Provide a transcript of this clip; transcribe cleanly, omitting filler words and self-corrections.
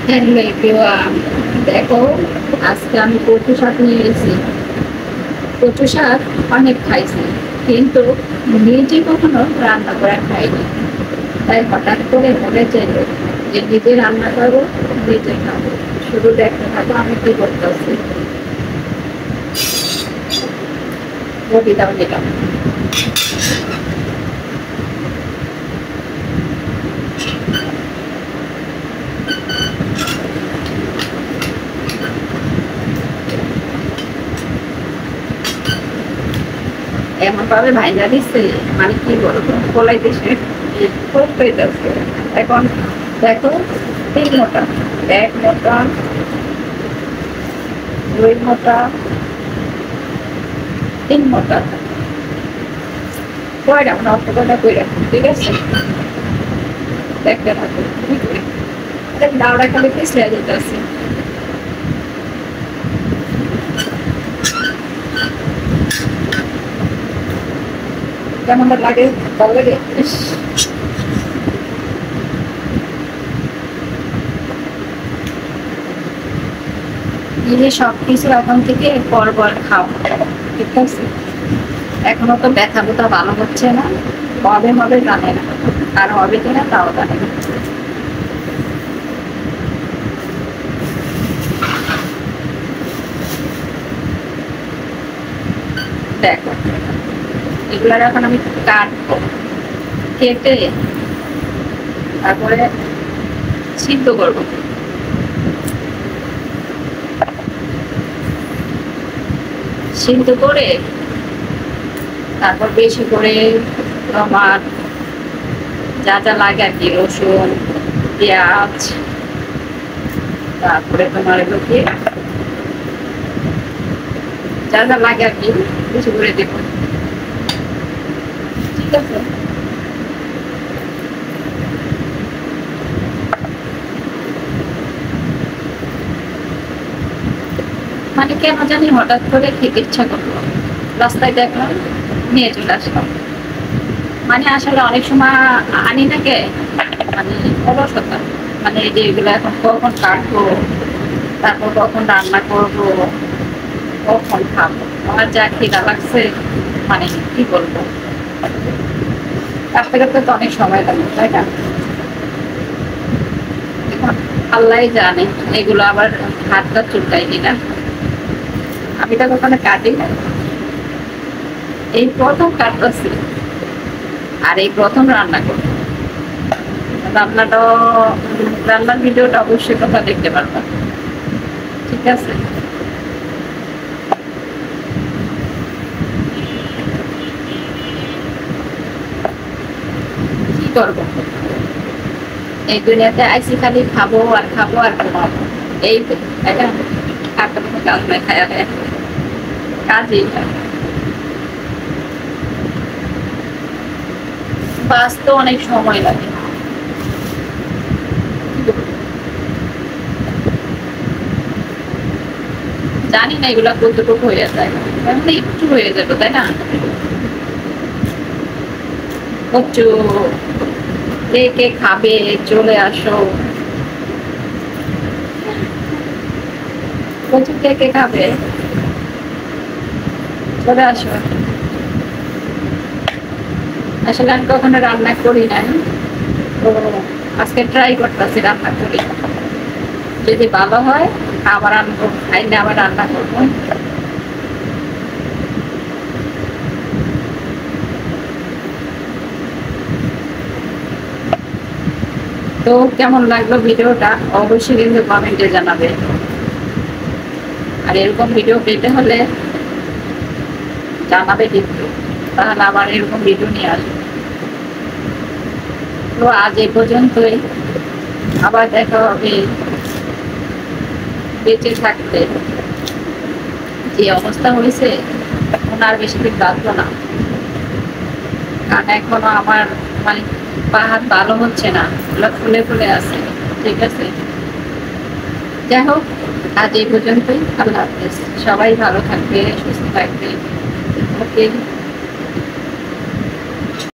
Hello everyone, দেখো আজকে আমি কচু শাক নিয়ে এসেছি। কচু শাক অনেক খাইছি, কিন্তু নিজে কখনো রান্না করে খাইনি। তাই হঠাৎ করে মনে চাইলো যে নিজে রান্না করবো, নিজে খাবো। শুধু দেখতে থাকো আমি কি করতেছি। বটি দাও নিলাম। এমন ভাবে ভাইজা দিচ্ছে, মানে কি বলবো, বলাই দিছে করতেই যাচ্ছে। এখন দেখো, তিন মোটা, এক মোটা, দুই মোটা, তিন মোটা, কয়টা মানে অল্প কয়টা করে, ঠিক আছে? দেখতে থাকো ডাউটা খালি পিছলে যেতেছে। কেমন লাগে, ভালো লাগে। সবকিছু এখন থেকে পর খাও, ঠিক আছে? এখনো তো ব্যথা বোথা ভালো হচ্ছে না, কবে হবে জানে না, আর হবে কিনা তাও জানে না। দেখো, এগুলার এখন আমি কাটবো, কেটে তারপরে সিদ্ধ করবো। সিদ্ধ করে তারপর বেশি করে তোমার যা যা লাগে আর কি, রসুন, পেঁয়াজ, তারপরে তোমার এগুলো কি যা যা লাগে আর কি বেশি করে দেব, ঠিক আছে? মানে কেন জানি হঠাৎ করে খেতে ইচ্ছা করলো, রাস্তায় দেখলাম, নিয়ে চলে আসলাম। মানে আসলে অনেক সময় আনি নাকি, মানে অলসতা, মানে এই যে এগুলো এখন কখন কাটবো, তারপর কখন রান্না করবো, কখন খাবো, আমার যা খিদা লাগছে, মানে কি বলবো, কাটতে কাটতে তো অনেক সময় লাগবে, তাই না? এখন আল্লাহ জানে, এগুলো আবার হাতটা চুলকাই কিনা। আমি তো কখনো কাটি না, এই প্রথম কাটতেছি, আর এই প্রথম রান্না করবো। রান্নাটা, রান্নার ভিডিওটা অবশ্যই কথা দেখতে পারবা, ঠিক আছে? কি করবো, এই দুনিয়াতে আইসি খালি খাবো আর খাবো আর ঘুমাবো, এই তো, তাই না? আর তো কোনো কাজ নাই, খায়া দেয় কাজই নাই। বাঁচতে অনেক সময় লাগে, জানি না এগুলা কতটুকু হয়ে যায়, মানে একটু হয়ে যাবে, তাই না? কচু কে কে খাবে, চলে আসো। কচু কে কে খাবে, চলে আসো। আসলে আমি কখনো রান্না করি নাই, তো আজকে ট্রাই করতেছি রান্না করি। যদি ভালো হয় আবার আনবো, খাইলে আবার রান্না করবো। তো কেমন লাগলো ভিডিওটা অবশ্যই কিন্তু কমেন্টে জানাবে। আর এরকম ভিডিও পেতে হলে জানাবে কিন্তু, তাহলে আবার এরকম ভিডিও নিয়ে আসবে। তো আজ এই পর্যন্তই, আবার দেখা হবে। বেঁচে থাকতে যে অবস্থা হয়েছে, ওনার বেশি দিন বাঁচলো না, কারণ এখনো আমার মানে পা হাত ভালো হচ্ছে না, ওগুলো ফুলে ফুলে আছে, ঠিক আছে? যাই হোক, আজ এই পর্যন্তই। আল্লাহ হাফেজ, সবাই ভালো থাকবে, সুস্থ থাকবে, ওকে।